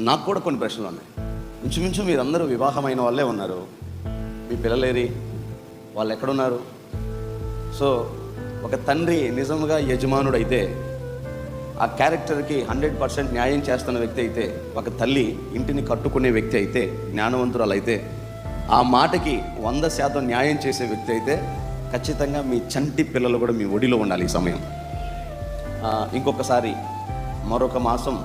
నాకు కూడా కొన్ని ప్రశ్నలు ఉన్నాయి. ఇంచుమించు మీరందరూ వివాహమైన వాళ్ళే ఉన్నారు. మీ పిల్లలేరి, వాళ్ళు ఎక్కడున్నారు? సో ఒక తండ్రి నిజంగా యజమానుడైతే, ఆ క్యారెక్టర్కి 100% న్యాయం చేస్తున్న వ్యక్తి అయితే, ఒక తల్లి ఇంటిని కట్టుకునే వ్యక్తి అయితే, జ్ఞానవంతురాలు అయితే, ఆ మాటకి 100% న్యాయం చేసే వ్యక్తి అయితే, ఖచ్చితంగా మీ చంటి పిల్లలు కూడా మీ ఒడిలో ఉండాలి ఈ సమయం. ఇంకొకసారి మరొక మాసం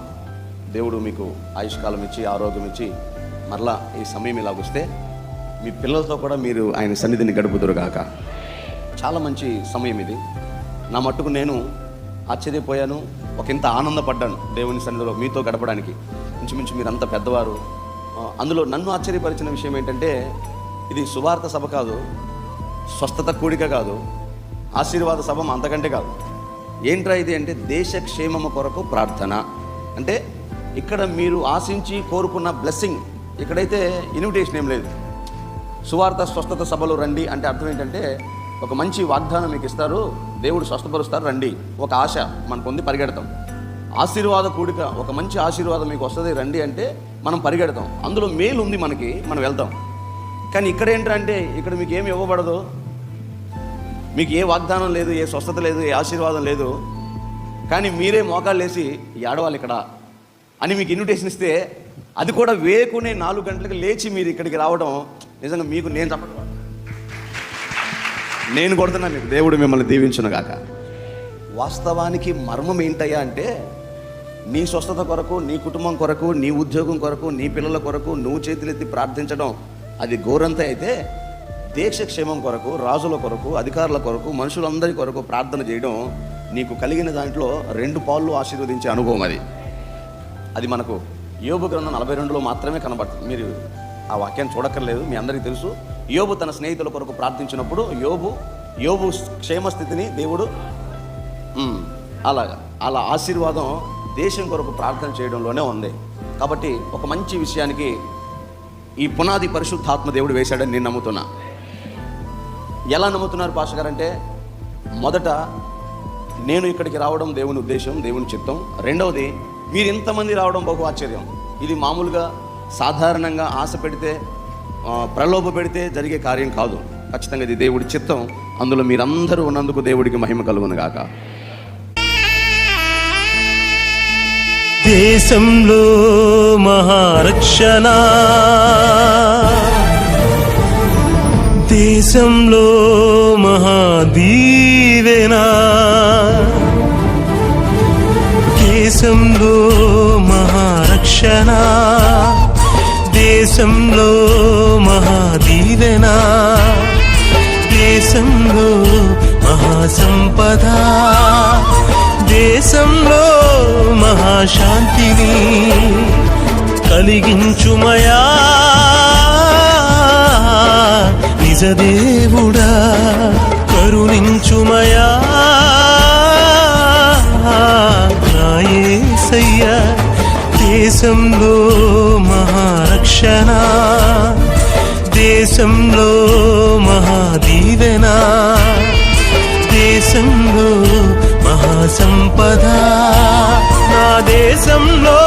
దేవుడు మీకు ఆయుష్కాలం ఇచ్చి, ఆరోగ్యం ఇచ్చి, మరలా ఈ సమయం ఇలాగొస్తే మీ పిల్లలతో కూడా మీరు ఆయన సన్నిధిని గడుపుదురుగాక. చాలా మంచి సమయం ఇది. నా మట్టుకు నేను ఆశ్చర్యపోయాను, ఒకంత ఆనందపడ్డాను దేవుని సన్నిధిలో మీతో గడపడానికి. ఇంచుమించు మీరంతా పెద్దవారు. అందులో నన్ను ఆశ్చర్యపరిచిన విషయం ఏంటంటే, ఇది సువార్త సభ కాదు, స్వస్థత కూడిక కాదు, ఆశీర్వాద సభ అంతకంటే కాదు. ఏంట్రా ఇది అంటే, దేశ క్షేమము కొరకు ప్రార్థన. అంటే ఇక్కడ మీరు ఆశించి కోరుకున్న బ్లెస్సింగ్, ఇక్కడైతే ఇన్విటేషన్ ఏం లేదు. సువార్త స్వస్థత సభలు రండి అంటే అర్థం ఏంటంటే, ఒక మంచి వాగ్దానం మీకు ఇస్తారు, దేవుడు స్వస్థపరుస్తారు, రండి. ఒక ఆశ మనకు ఉంది, పరిగెడతాం. ఆశీర్వాద కూడిక, ఒక మంచి ఆశీర్వాదం మీకు వస్తుంది, రండి అంటే మనం పరిగెడతాం. అందులో మేలు ఉంది మనకి, మనం వెళ్తాం. కానీ ఇక్కడ ఏంటంటే, ఇక్కడ మీకు ఏమి ఇవ్వబడదు, మీకు ఏ వాగ్దానం లేదు, ఏ స్వస్థత లేదు, ఏ ఆశీర్వాదం లేదు. కానీ మీరే మోకాళ్ళు వేసి ఏడవాలి ఇక్కడ అని మీకు ఇన్విటేషన్ ఇస్తే, అది కూడా వేకునే 4 గంటలకు లేచి మీరు ఇక్కడికి రావడం, నిజంగా మీకు నేను చెప్పడం, నేను కొడుతున్నా మీకు. దేవుడు మిమ్మల్ని దీవించునుగాక. వాస్తవానికి మర్మం ఏంటయ్యా అంటే, నీ స్వస్థత కొరకు, నీ కుటుంబం కొరకు, నీ ఉద్యోగం కొరకు, నీ పిల్లల కొరకు నువ్వు చేతులెత్తి ప్రార్థించడం అది గోరంత అయితే, దేశ క్షేమం కొరకు, రాజుల కొరకు, అధికారుల కొరకు, మనుషులందరి కొరకు ప్రార్థన చేయడం నీకు కలిగిన దాంట్లో 2 పాళ్ళు ఆశీర్వదించే అనుభవం. అది మనకు యోబు గ్రంథం 42లో మాత్రమే కనబడుతుంది. మీరు ఆ వాక్యాన్ని చూడక్కర్లేదు, మీ అందరికీ తెలుసు. యోబు తన స్నేహితుల కొరకు ప్రార్థించినప్పుడు యోబు క్షేమస్థితిని దేవుడు అలా ఆశీర్వాదం దేశం కొరకు ప్రార్థన చేయడంలోనే ఉంది. కాబట్టి ఒక మంచి విషయానికి ఈ పునాది పరిశుద్ధాత్మ దేవుడు వేశాడని నేను నమ్ముతున్నా. ఎలా నమ్ముతున్నారు పాస్టర్ గారు అంటే, మొదట నేను ఇక్కడికి రావడం దేవుని ఉద్దేశం, దేవుని చిత్తం. రెండవది, మీరు ఇంతమంది రావడం బహు ఆశ్చర్యం. ఇది మామూలుగా సాధారణంగా ఆశ పెడితే, ప్రలోభ పెడితే జరిగే కార్యం కాదు. ఖచ్చితంగా ఇది దేవుడి చిత్తం. అందులో మీరందరూ ఉన్నందుకు దేవుడికి మహిమ కలుగును గాక. దేశంలో మహారక్షణ, దేశంలో మహాదీవెనా, దేశంలో మహారక్షణ, దేశంలో మహాదీవెనా, దేశంలో మహాసంపద, దేశంలో మహాశాంతిని కలిగించుమయా నిజదేవుడా, కరుణించుమయా నా యేసయ్యా. దేశంలో మహారక్షణ, దేశంలో మహాదీవెనా, దేశంలో మహాసంపద, నా దేశంలో